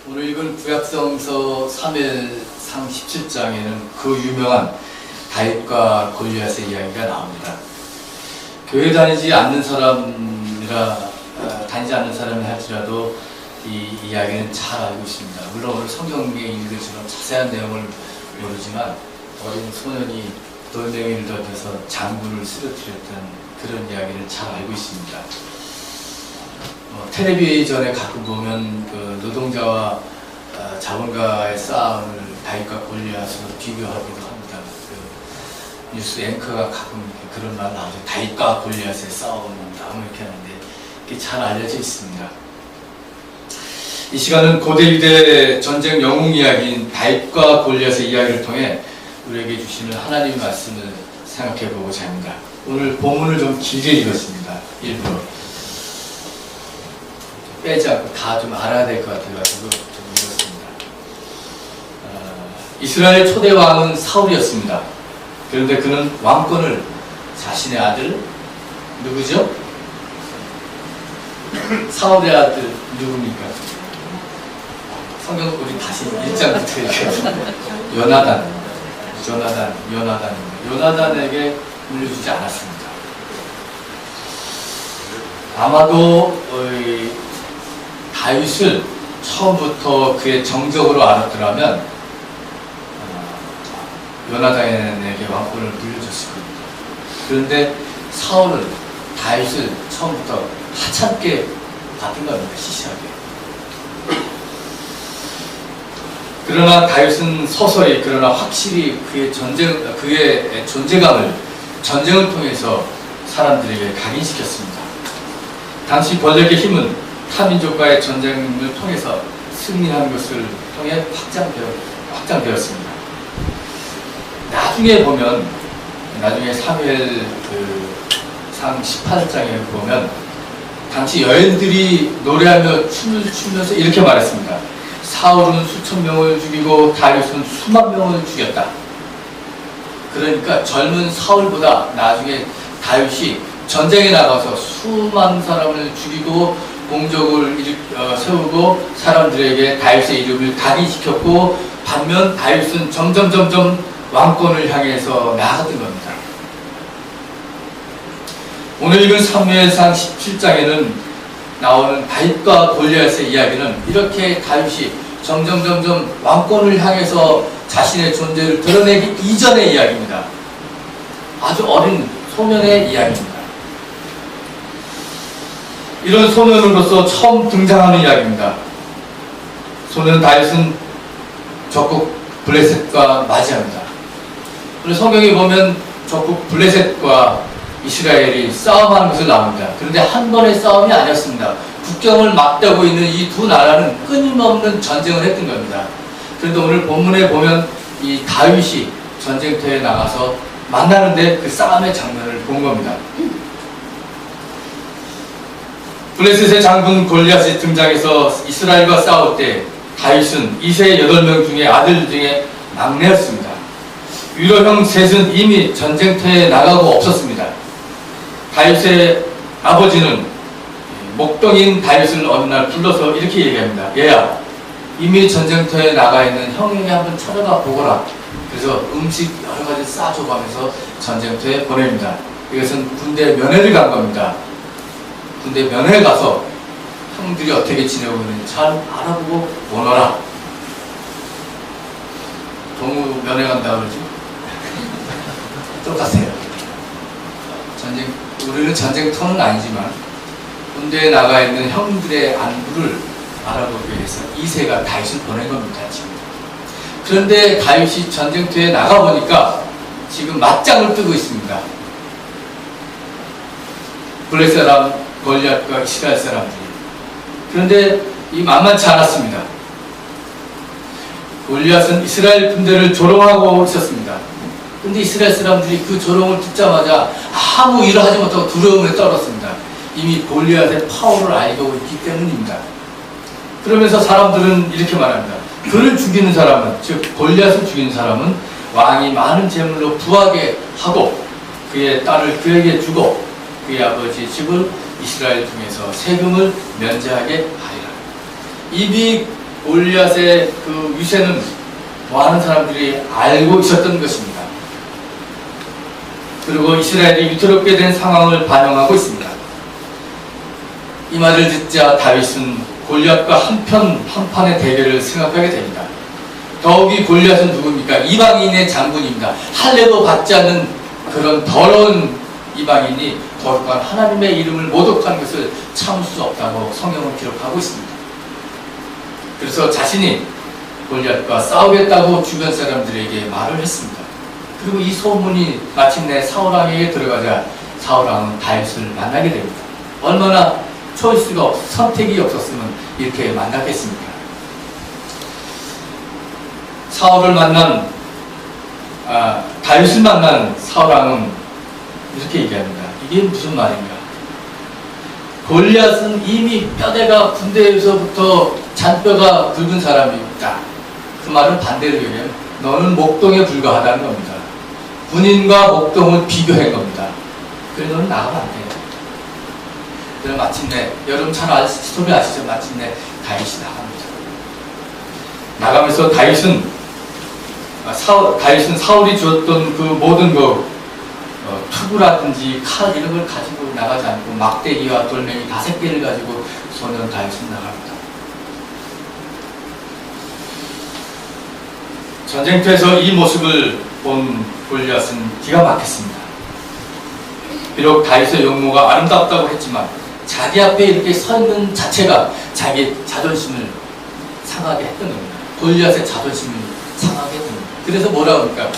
오늘 읽은 구약성서 3무엘상 17장에는 그 유명한 다윗과 골리앗의 이야기가 나옵니다. 교회 다니지 않는 사람이 할지라도 이 이야기는 잘 알고 있습니다. 물론 오늘 성경에 읽으시면 자세한 내용을 모르지만 어린 소년이 돌멩이를 던져서 장군을 쓰러뜨렸던 그런 이야기를 잘 알고 있습니다. 텔레비전에 가끔 보면 그 노동자와 자본가의 싸움을 다윗과 골리앗으로 비교하기도 합니다. 그 뉴스 앵커가 가끔 그런 말 나오죠. 다윗과 골리앗의 싸움이다 이렇게 하는데 이게 잘 알려져 있습니다. 이 시간은 고대 유대 전쟁 영웅 이야기인 다윗과 골리앗의 이야기를 통해 우리에게 주시는 하나님의 말씀을 생각해 보고자 합니다. 오늘 본문을 좀 길게 읽었습니다. 일부러 빼지 않고 다 좀 알아야 될 것 같아가지고 좀 읽었습니다. 이스라엘 초대 왕은 사울이었습니다. 그런데 그는 왕권을 자신의 아들 누구죠? 사울의 아들 누굽니까? 성경 우리 다시 1장부터 읽어요. 요나단에게 물려주지 않았습니다. 아마도 다윗을 처음부터 그의 정적으로 알았더라면 요나단에게 왕권을 물려줬을 겁니다. 그런데 사울은 다윗을 처음부터 하찮게 봤던 겁니다. 시시하게. 그러나 다윗은 서서히 그러나 확실히 그의 존재감을 전쟁을 통해서 사람들에게 각인시켰습니다. 당시 권력의 힘은 타민족과의 전쟁을 통해서 승리하는 것을 통해 확장되었습니다. 나중에 사무엘상 18장에 보면 당시 여인들이 노래하며 춤을 추면서 이렇게 말했습니다. 사울은 수천 명을 죽이고 다윗은 수만 명을 죽였다. 그러니까 젊은 사울보다 나중에 다윗이 전쟁에 나가서 수만 사람을 죽이고 공적을 세우고 사람들에게 다윗의 이름을 각인시켰고 반면 다윗은 점점 왕권을 향해서 나아갔던 겁니다. 오늘 읽은 사무엘상 17장에는 나오는 다윗과 골리앗의 이야기는 이렇게 다윗이 점점 왕권을 향해서 자신의 존재를 드러내기 이전의 이야기입니다. 아주 어린 소년의 이야기입니다. 이런 소년으로서 처음 등장하는 이야기입니다. 소년 다윗은 적국 블레셋과 맞이합니다. 그래서 성경에 보면 적국 블레셋과 이스라엘이 싸움하는 것을 나옵니다. 그런데 한 번의 싸움이 아니었습니다. 국경을 맞대고 있는 이 두 나라는 끊임없는 전쟁을 했던 겁니다. 그런데 오늘 본문에 보면 이 다윗이 전쟁터에 나가서 만나는데 그 싸움의 장면을 본 겁니다. 블레셋의 장군 골리앗이 등장해서 이스라엘과 싸울 때 다윗은 2세 8명 중에 아들 중에 막내였습니다. 위로형 셋은 이미 전쟁터에 나가고 없었습니다. 다윗의 아버지는 목동인 다윗을 어느 날 불러서 이렇게 얘기합니다. 얘야, 이미 전쟁터에 나가 있는 형에게 한번 찾아가 보거라. 그래서 음식 여러 가지 싸줘가면서 전쟁터에 보냅니다. 이것은 군대 면회를 간 겁니다. 군대 면회 가서 형들이 어떻게 지내고 있는지 잘 알아보고 오너라. 동무 면회 간다 그러지? 똑같아요. 우리는 전쟁터는 아니지만 군대에 나가 있는 형들의 안부를 알아보기 위해서 2세가 다윗을 보낸 겁니다. 지금. 그런데 다윗이 전쟁터에 나가보니까 지금 맞짱을 뜨고 있습니다. 블레셋 사람, 골리앗과 이스라엘 사람들이. 그런데 이 만만치 않았습니다. 골리앗은 이스라엘 군대를 조롱하고 있었습니다. 그런데 이스라엘 사람들이 그 조롱을 듣자마자 아무 일을 하지 못하고 두려움에 떨었습니다. 이미 골리앗의 파워를 알고 있기 때문입니다. 그러면서 사람들은 이렇게 말합니다. 그를 죽이는 사람은, 즉 골리앗을 죽이는 사람은 왕이 많은 재물로 부하게 하고 그의 딸을 그에게 주고 그의 아버지 집을 이스라엘 중에서 세금을 면제하게 하리라. 이미 골리앗의 그 위세는 많은 사람들이 알고 있었던 것입니다. 그리고 이스라엘이 위태롭게 된 상황을 반영하고 있습니다. 이 말을 듣자 다윗은 골리앗과 한판의 대결을 생각하게 됩니다. 더욱이 골리앗은 누굽니까? 이방인의 장군입니다. 할례도 받지 않는 그런 더러운 이방인이 거룩한 하나님의 이름을 모독하는 것을 참을 수 없다고 성경은 기록하고 있습니다. 그래서 자신이 골리앗과 싸우겠다고 주변 사람들에게 말을 했습니다. 그리고 이 소문이 마침내 사울왕에게 들어가자 사울왕은 다윗을 만나게 됩니다. 얼마나 선택이 없었으면 이렇게 만났겠습니까? 다윗을 만난 사울왕은 이렇게 얘기합니다. 이게 무슨 말인가? 골리앗은 이미 뼈대가 군대에서부터 잔뼈가 굵은 사람이었다. 그 말은 반대로 얘기하면 너는 목동에 불과하다는 겁니다. 군인과 목동을 비교한 겁니다. 그래 너는 나가면 안 돼. 그래서 마침내 여러분 잘 스토리 아시죠? 마침내 다윗이 나갑니다. 나가면서 다윗은 사울이 주었던 그 모든 투구라든지 칼 이런 걸 가지고 나가지 않고 막대기와 돌멩이 5개를 가지고 소년 다윗은 나갑니다. 전쟁터에서 이 모습을 본 골리앗은 기가 막혔습니다. 비록 다윗의 용모가 아름답다고 했지만 자기 앞에 이렇게 서 있는 자체가 자기의 자존심을 상하게 했던 겁니다. 골리앗의 자존심을 상하게 했던 겁니다. 그래서 뭐라고 합니까?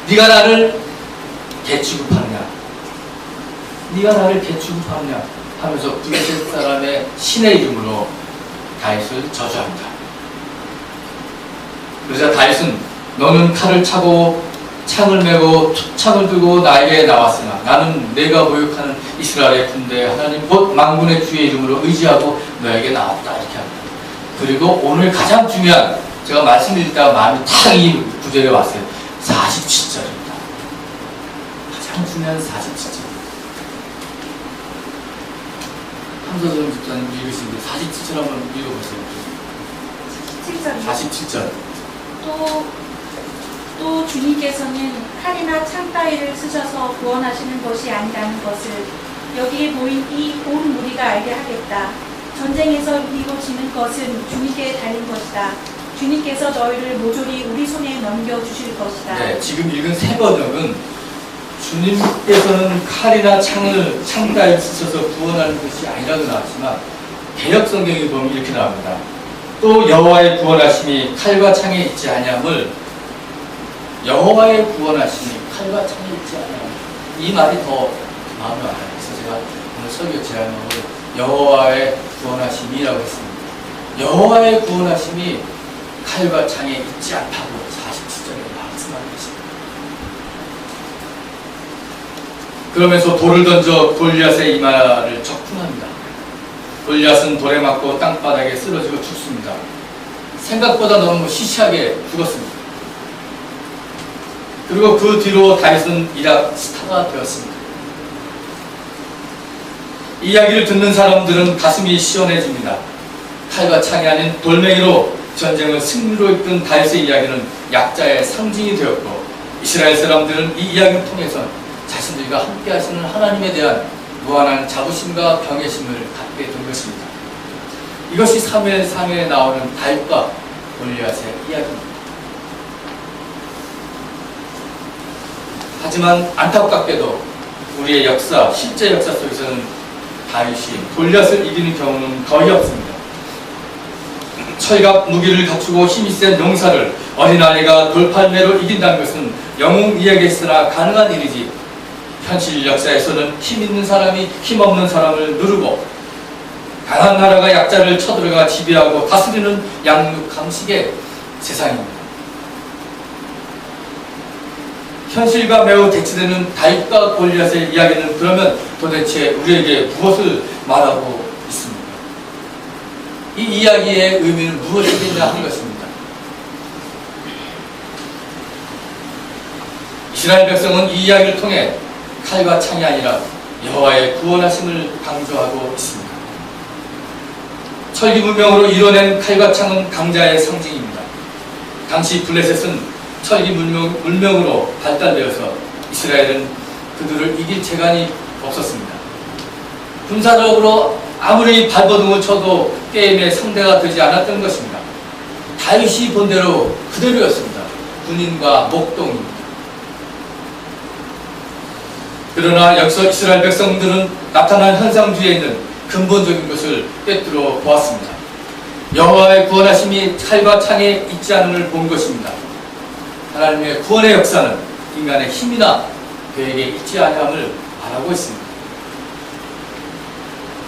네가 나를 개취급하느냐? 네가 나를 개취급하느냐? 하면서 블레셋 사람의 신의 이름으로 다윗을 저주합니다. 그러자 다윗은 너는 칼을 차고 창을 메고 창을 들고 나에게 나왔으나 나는 내가 모욕하는 이스라엘의 군대 하나님 곧 만군의 주의 이름으로 의지하고 너에게 나왔다 이렇게 합니다. 그리고 오늘 가장 중요한 제가 말씀을 읽다가 마음이 탁 이 구절에 왔어요. 47절입니다. 가장 중요한 47절. 함서정 집사님 읽으시는데 47절 한번 읽어보세요. 47절. 또 주님께서는 칼이나 창 따위를 쓰셔서 구원하시는 것이 아니라는 것을 여기에 보인 이 온 무리가 알게 하겠다. 전쟁에서 이기고 지는 것은 주님께 달린 것이다. 주님께서 너희를 모조리 우리 손에 넘겨주실 것이다. 네, 지금 읽은 세 번역은 주님께서는 칼이나 창 따위를 쓰셔서 구원하는 것이 아니라고 나왔지만 개역 성경에 보면 이렇게 나옵니다. 또 여호와의 구원하심이 칼과 창에 있지 아니함을 여호와의 구원하심이 칼과 창에 있지 않아요. 이 말이 더 마음에 와요. 그래서 제가 오늘 설교 제안으로 여호와의 구원하심이라고 했습니다. 여호와의 구원하심이 칼과 창에 있지 않다고 47절에 말씀하고 있습니다. 그러면서 돌을 던져 골리앗의 이마를 적군합니다. 골리앗은 돌에 맞고 땅바닥에 쓰러지고 죽습니다. 생각보다 너무 시시하게 죽었습니다. 그리고 그 뒤로 다윗은 이락 스타가 되었습니다. 이 이야기를 듣는 사람들은 가슴이 시원해집니다. 칼과 창이 아닌 돌멩이로 전쟁을 승리로 이끈 다윗의 이야기는 약자의 상징이 되었고 이스라엘 사람들은 이 이야기를 통해서 자신들과 함께 하시는 하나님에 대한 무한한 자부심과 경외심을 갖게 된 것입니다. 이것이 사무엘상에 나오는 다윗과 골리앗의 이야기입니다. 하지만 안타깝게도 우리의 역사, 실제 역사 속에서는 다윗이 골리앗을 이기는 경우는 거의 없습니다. 철갑 무기를 갖추고 힘이 센 용사를 어린아이가 돌팔매로 이긴다는 것은 영웅 이야기에서나 가능한 일이지 현실 역사에서는 힘 있는 사람이 힘 없는 사람을 누르고 강한 나라가 약자를 쳐들어가 지배하고 다스리는 양육강식의 세상입니다. 현실과 매우 대치되는 다윗과 골리앗의 이야기는 그러면 도대체 우리에게 무엇을 말하고 있습니까? 이 이야기의 의미는 무엇이겠냐 하는 것입니다. 이스라엘 백성은 이 이야기를 통해 칼과 창이 아니라 여호와의 구원하심을 강조하고 있습니다. 철기 문명으로 이뤄낸 칼과 창은 강자의 상징입니다. 당시 블레셋은 철기 문명으로 발달되어서 이스라엘은 그들을 이길 재간이 없었습니다. 군사적으로 아무리 발버둥을 쳐도 게임의 상대가 되지 않았던 것입니다. 다윗이 본대로 그대로였습니다. 군인과 목동입니다. 그러나 역시 이스라엘 백성들은 나타난 현상 뒤에 있는 근본적인 것을 꿰뚫어 보았습니다. 여호와의 구원하심이 칼과 창에 있지 않음을 본 것입니다. 하나님의 구원의 역사는 인간의 힘이나 계획에 있지 아니함을 말하고 있습니다.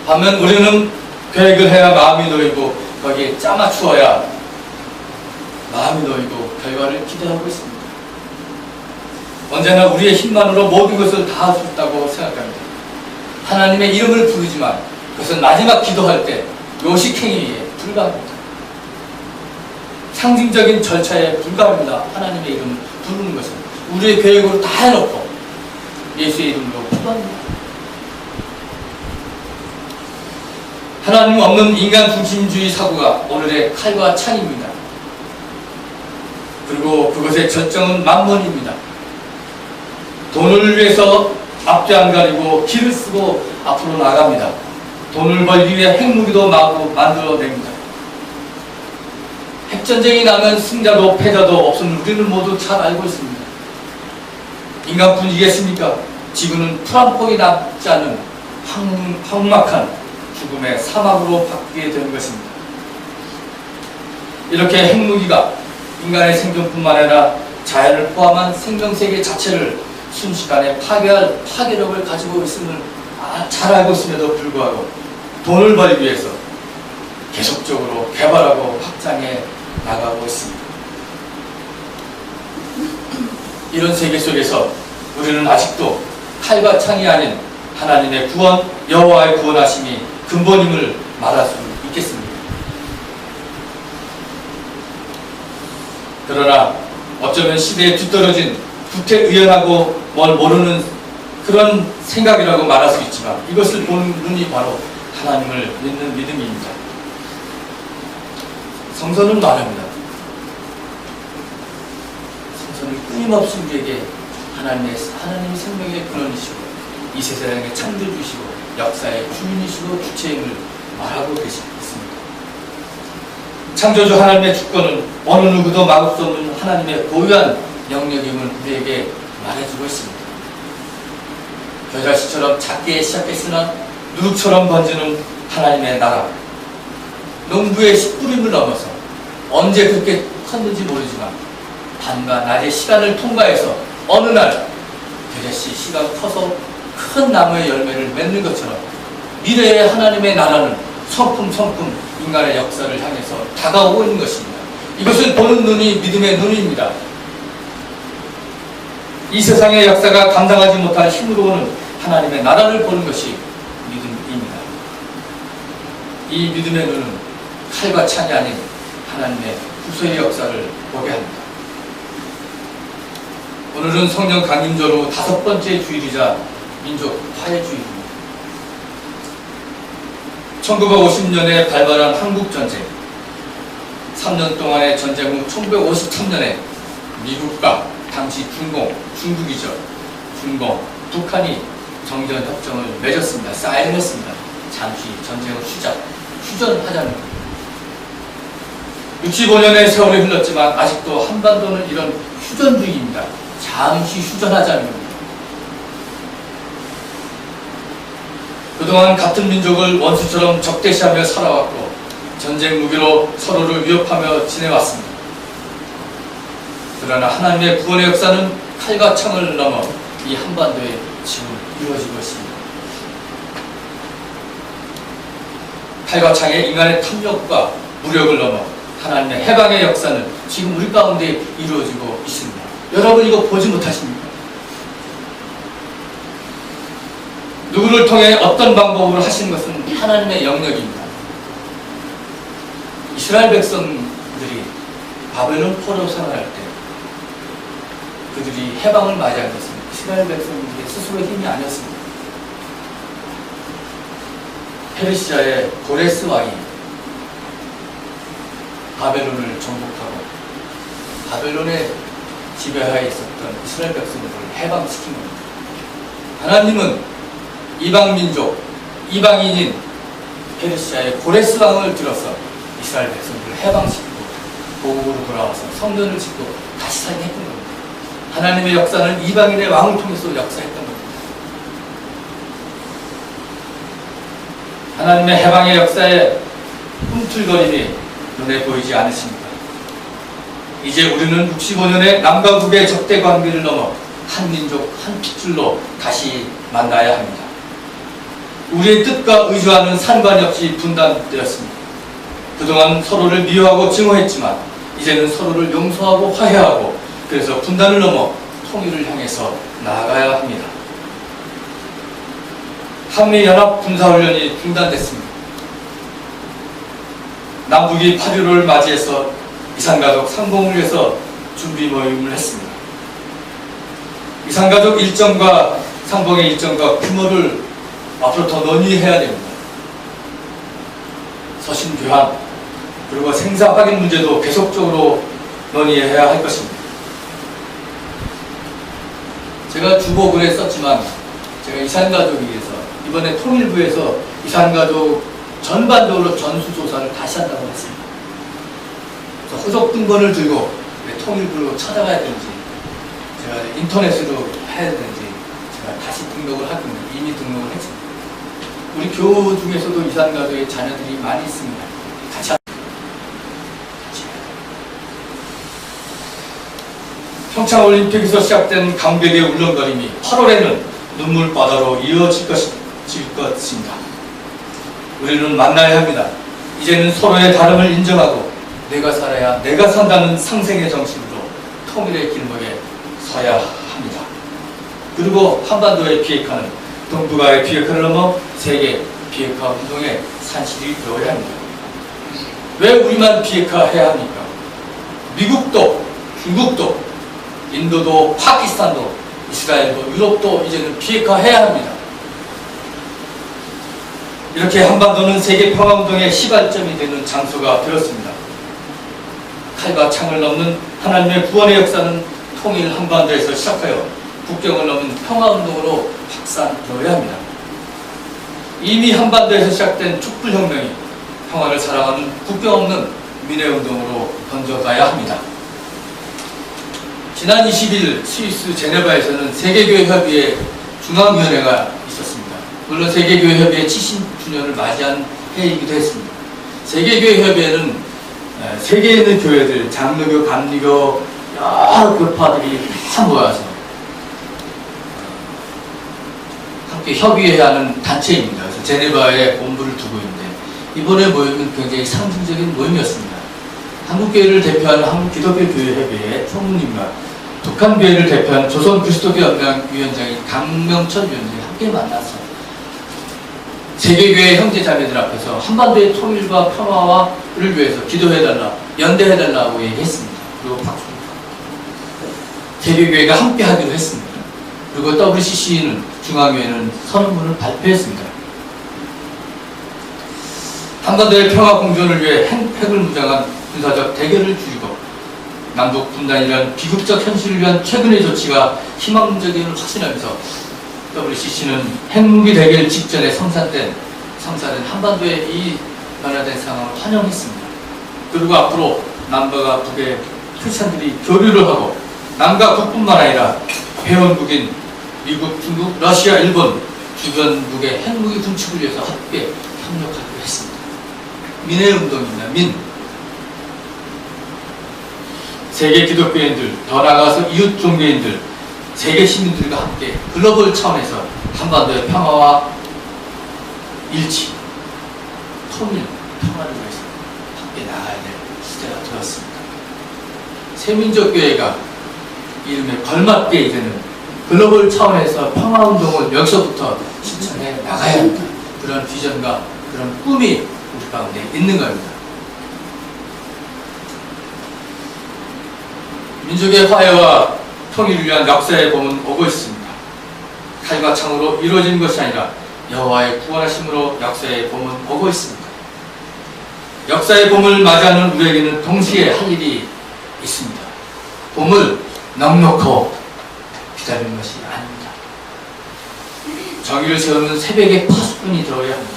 반면 우리는 계획을 해야 마음이 놓이고 거기에 짜맞추어야 마음이 놓이고 결과를 기대하고 있습니다. 언제나 우리의 힘만으로 모든 것을 다 할 수 있다고 생각합니다. 하나님의 이름을 부르지만 그것은 마지막 기도할 때 요식행위에 불과합니다. 상징적인 절차에 불과합니다. 하나님의 이름을 부르는 것은 우리의 계획으로 다 해놓고 예수의 이름으로 기도합니다. 하나님 없는 인간 중심주의 사고가 오늘의 칼과 창입니다. 그리고 그것의 절정은 만몬입니다. 돈을 위해서 앞뒤 안 가리고 길을 쓰고 앞으로 나갑니다. 돈을 벌기 위해 핵무기도 마구 만들어냅니다. 핵전쟁이 나면 승자도 패자도 없음을 우리는 모두 잘 알고 있습니다. 인간뿐이겠습니까? 지구는 풀 한 폭이 남지 않은 황막한 죽음의 사막으로 바뀌게 되는 것입니다. 이렇게 핵무기가 인간의 생존뿐만 아니라 자연을 포함한 생명세계 자체를 순식간에 파괴할 파괴력을 가지고 있음을 잘 알고 있음에도 불구하고 돈을 벌기 위해서 계속적으로 개발하고 확장해 나가고 있습니다. 이런 세계 속에서 우리는 아직도 칼과 창이 아닌 하나님의 구원, 여호와의 구원하심이 근본임을 말할 수 있겠습니다. 그러나 어쩌면 시대에 뒤떨어진 구태의연하고 뭘 모르는 그런 생각이라고 말할 수 있지만 이것을 보는 눈이 바로 하나님을 믿는 믿음입니다. 성서는 말합니다. 성서는 끊임없이 우리에게 하나님의 생명의 근원이시고 이 세상의 창조주시고 역사의 주인이시고 주체임을 말하고 계십니다. 창조주 하나님의 주권은 어느 누구도 막을 수 없는 하나님의 고유한 영역임을 우리에게 말해주고 있습니다. 겨자씨처럼 작게 시작했으나 누룩처럼 번지는 하나님의 나라. 농부의 씨뿌림을 넘어서 언제 그렇게 컸는지 모르지만 밤과 낮의 시간을 통과해서 어느 날 겨자씨 씨가 커서 큰 나무의 열매를 맺는 것처럼 미래의 하나님의 나라는 성품성품 인간의 역사를 향해서 다가오고 있는 것입니다. 이것을 보는 눈이 믿음의 눈입니다. 이 세상의 역사가 감당하지 못할 힘으로 오는 하나님의 나라를 보는 것이 믿음입니다. 이 믿음의 눈은 칼과 창이 아닌 하나님의 구속의 역사를 보게 합니다. 오늘은 성령 강림절로 5번째 주일이자 민족 화해주일입니다. 1950년에 발발한 한국전쟁, 3년 동안의 전쟁 후 1953년에 미국과 당시 중국이죠. 중공, 북한이 정전협정을 맺었습니다. 사인했습니다. 잠시 전쟁을 휴전하자는 겁니다. 65년의 세월이 흘렀지만 아직도 한반도는 이런 휴전주의입니다. 잠시 휴전하자는 겁니다. 그동안 같은 민족을 원수처럼 적대시하며 살아왔고 전쟁 무기로 서로를 위협하며 지내왔습니다. 그러나 하나님의 구원의 역사는 칼과 창을 넘어 이 한반도에 지금 이루어지고 있습니다. 칼과 창의 인간의 탐욕과 무력을 넘어 하나님의 해방의 역사는 지금 우리 가운데 이루어지고 있습니다. 여러분 이거 보지 못하십니까? 누구를 통해 어떤 방법으로 하신 것은 하나님의 영역입니다. 이스라엘 백성들이 바벨론 포로 생활할 때 그들이 해방을 맞이한 것은 이스라엘 백성들의 스스로의 힘이 아니었습니다. 페르시아의 고레스 왕이 바벨론을 정복하고 바벨론의 지배하에 있었던 이스라엘 백성들을 해방시킨 겁니다. 하나님은 이방 민족, 이방인인 페르시아의 고레스 왕을 들어서 이스라엘 백성들을 해방시키고 고국으로 돌아와서 성전을 짓고 다시 살게 했던 겁니다. 하나님의 역사는 이방인의 왕을 통해서 역사했던 겁니다. 하나님의 해방의 역사에 꿈틀거림이 눈에 보이지 않으십니까? 이제 우리는 65년의 남과 북의 적대 관계를 넘어 한 민족, 한 핏줄로 다시 만나야 합니다. 우리의 뜻과 의지와는 상관이 없이 분단되었습니다. 그동안 서로를 미워하고 증오했지만 이제는 서로를 용서하고 화해하고 그래서 분단을 넘어 통일을 향해서 나아가야 합니다. 한미연합 군사훈련이 중단됐습니다. 남북이 8.15를 맞이해서 이산가족 상봉을 위해서 준비 모임을 했습니다. 이산가족 일정과 상봉의 일정과 규모를 앞으로 더 논의해야 됩니다. 서신 교환 그리고 생사 확인 문제도 계속적으로 논의해야 할 것입니다. 제가 주보글에 썼지만 제가 이산가족에서 이번에 통일부에서 이산가족 전반적으로 전수조사를 다시 한다고 했습니다. 그래서 후속 등본을 들고 통일부로 찾아가야 되는지 제가 인터넷으로 해야 되는지 제가 다시 등록을 할 겁니다. 이미 등록을 했습니다. 우리 교우 중에서도 이산가족의 자녀들이 많이 있습니다. 같이 평창올림픽에서 시작된 강백의 울렁거림이 8월에는 눈물바다로 이어질 것입니다. 우리는 만나야 합니다. 이제는 서로의 다름을 인정하고 내가 살아야 내가 산다는 상생의 정신으로 통일의 길목에 서야 합니다. 그리고 한반도의 비핵화는 동북아의 비핵화를 넘어 세계 비핵화 운동의 산실이 되어야 합니다. 왜 우리만 비핵화해야 합니까? 미국도, 중국도, 인도도, 파키스탄도, 이스라엘도, 유럽도 이제는 비핵화해야 합니다. 이렇게 한반도는 세계 평화운동의 시발점이 되는 장소가 되었습니다. 칼과 창을 넘는 하나님의 구원의 역사는 통일 한반도에서 시작하여 국경을 넘은 평화운동으로 확산되어야 합니다. 이미 한반도에서 시작된 촛불혁명이 평화를 사랑하는 국경 없는 민해운동으로 번져가야 합니다. 지난 20일 스위스 제네바에서는 세계교회협의회 중앙위원회가 있었습니다. 물론 세계교회협의회 70주년을 맞이한 회의이기도 했습니다. 세계교회협의회는 세계에 있는 교회들, 장로교, 감리교, 여러 교파들이 다 모여서 함께 협의해야 하는 단체입니다. 그래서 제네바에 본부를 두고 있는데 이번에 모임은 굉장히 상징적인 모임이었습니다. 한국교회를 대표하는 한국기독교교회협의회 총무님과 북한교회를 대표하는 조선그리스도교연맹위원장인 강명천 위원장이 함께 만나서 세계교회 형제자매들 앞에서 한반도의 통일과 평화를 위해서 기도해달라, 연대해달라고 얘기했습니다. 그리고 세계교회가 함께 하기로 했습니다. 그리고 WCC는 중앙위에는 선언문을 발표했습니다. 한반도의 평화 공존을 위해 핵을 무장한 군사적 대결을 줄이고 남북 분단이란 비극적 현실을 위한 최근의 조치가 희망적임을 확신하면서 WCC는 핵무기 대결 직전에 성사된 한반도의 이 변화된 상황을 환영했습니다. 그리고 앞으로 남과 북의 크리스찬들이 교류를 하고 남과 북뿐만 아니라 회원국인 미국, 중국, 러시아, 일본 주변국의 핵무기 군축을 위해서 함께 협력하기로 했습니다. 민해운동입니다. 세계 기독교인들, 더 나아가서 이웃 종교인들, 세계 시민들과 함께 글로벌 차원에서 한반도의 평화와 일치, 통일, 평화를 위해서 함께 나아야 될 시대가 되었습니다. 세민족교회가 이름에 걸맞게 이제는 글로벌 차원에서 평화운동을 여기서부터 실천해 나가야 합니다. 그런 비전과 그런 꿈이 우리 가운데 있는 겁니다. 민족의 화해와 통일을 위한 역사의 봄은 오고 있습니다. 칼과 창으로 이루어진 것이 아니라 여호와의 구원하심으로 역사의 봄은 오고 있습니다. 역사의 봄을 맞이하는 우리에게는 동시에 할 일이 있습니다. 봄을 넉넉히 기다리는 것이 아닙니다. 정의를 세우는 새벽에 파수꾼이 들어야 합니다.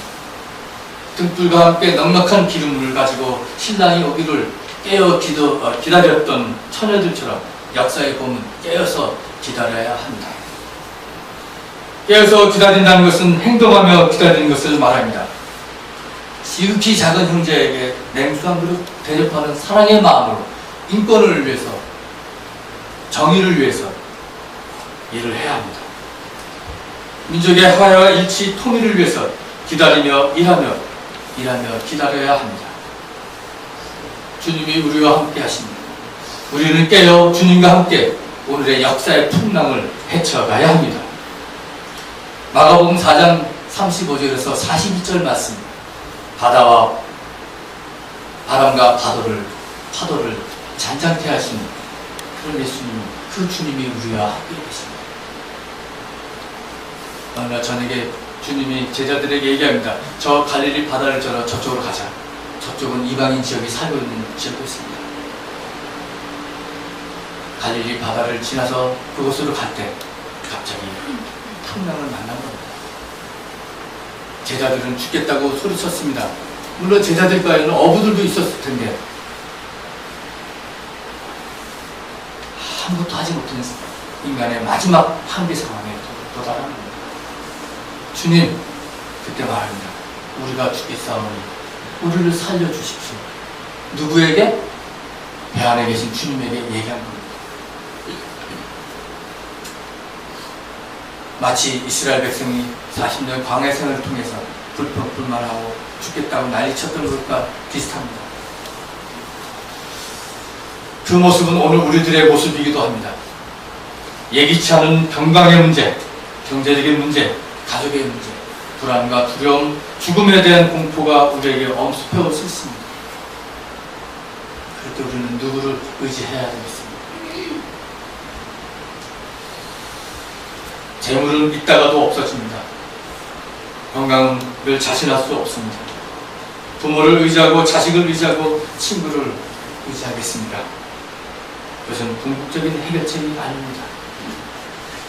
등불과 함께 넉넉한 기름을 가지고 신랑이 오기를 깨어 기다렸던 처녀들처럼 역사의 봄은 깨어서 기다려야 합니다. 깨어서 기다린다는 것은 행동하며 기다리는 것을 말합니다. 지극히 작은 형제에게 냉수 한 그릇 대접하는 사랑의 마음으로 인권을 위해서, 정의를 위해서 일을 해야 합니다. 민족의 화해와 일치, 통일을 위해서 기다리며 일하며 기다려야 합니다. 주님이 우리와 함께 하십니다. 우리는 깨어 주님과 함께 오늘의 역사의 풍랑을 헤쳐가야 합니다. 마가복음 4장 35절에서 42절 말씀, 바다와 바람과 파도를 잔잔케 하시는 그런 예수님, 그 주님이 우리와 함께 계십니다. 어느 날 저녁에 주님이 제자들에게 얘기합니다. 저 갈릴리 바다를 저러 저쪽으로 가자. 저쪽은 이방인 지역이 살고 있는 지역이었습니다. 갈릴리 바다를 지나서 그곳으로 갈 때 갑자기 풍랑을 만난 겁니다. 제자들은 죽겠다고 소리쳤습니다. 물론 제자들과에는 어부들도 있었을 텐데 아무것도 하지 못한 인간의 마지막 한계 상황에 도달하는 겁니다. 주님, 그때 말합니다. 우리가 죽겠사오니 우리를 살려주십시오. 누구에게? 배 안에 계신 주님에게 얘기한 겁니다. 마치 이스라엘 백성이 40년 광야 생활을 통해서 불평불만하고 죽겠다고 난리쳤던 것과 비슷합니다. 그 모습은 오늘 우리들의 모습이기도 합니다. 예기치 않은 건강의 문제, 경제적인 문제, 가족의 문제, 불안과 두려움, 죽음에 대한 공포가 우리에게 엄습해올 수 있습니다. 그럴 때 우리는 누구를 의지해야 되겠습니까? 재물은 있다가도 없어집니다. 건강을 자신할 수 없습니다. 부모를 의지하고 자식을 의지하고 친구를 의지하겠습니다. 그것은 궁극적인 해결책이 아닙니다.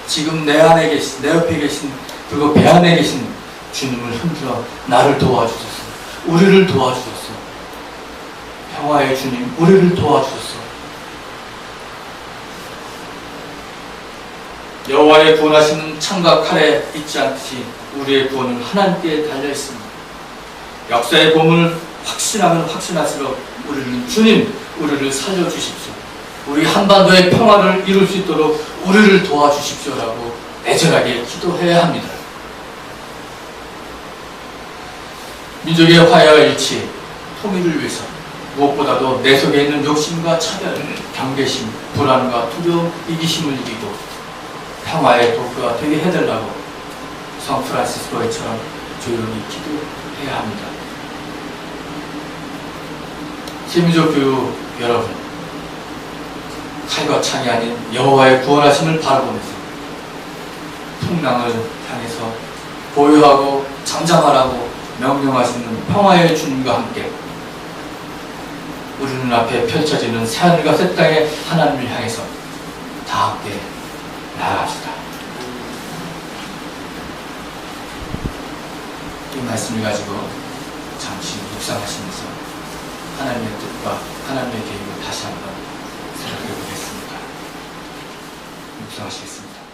지금 내 안에 계신, 내 옆에 계신, 그리고 배 안에 계신 주님을 흔들어 나를 도와주소서. 우리를 도와주소서. 평화의 주님, 우리를 도와주소서. 여호와의 구원하시는 창과 칼에 있지 않듯이 우리의 구원은 하나님께 달려 있습니다. 역사의 봄을 확신하면 확신할수록 우리는 주님, 우리를 살려주십시오. 우리 한반도의 평화를 이룰 수 있도록 우리를 도와주십시오라고 애절하게 기도해야 합니다. 민족의 화해와 일치, 통일을 위해서 무엇보다도 내 속에 있는 욕심과 차별, 경계심, 불안과 두려움, 이기심을 이기고 평화의 도구가 되게 해달라고 성 프란시스코처럼 조용히 기도해야 합니다. 세민족 교육 여러분, 칼과 창이 아닌 여호와의 구원하심을 바라보면서 풍랑을 향해서 보유하고 잠잠하라고 명령하시는 평화의 주님과 함께 우리 눈앞에 펼쳐지는 새하늘과 새 땅의 하나님을 향해서 다 함께 나아갑시다. 이 말씀을 가지고 잠시 묵상하시면서 하나님의 뜻과 하나님의 계획을 다시 한번 생각해 보겠습니다. 묵상하시겠습니다.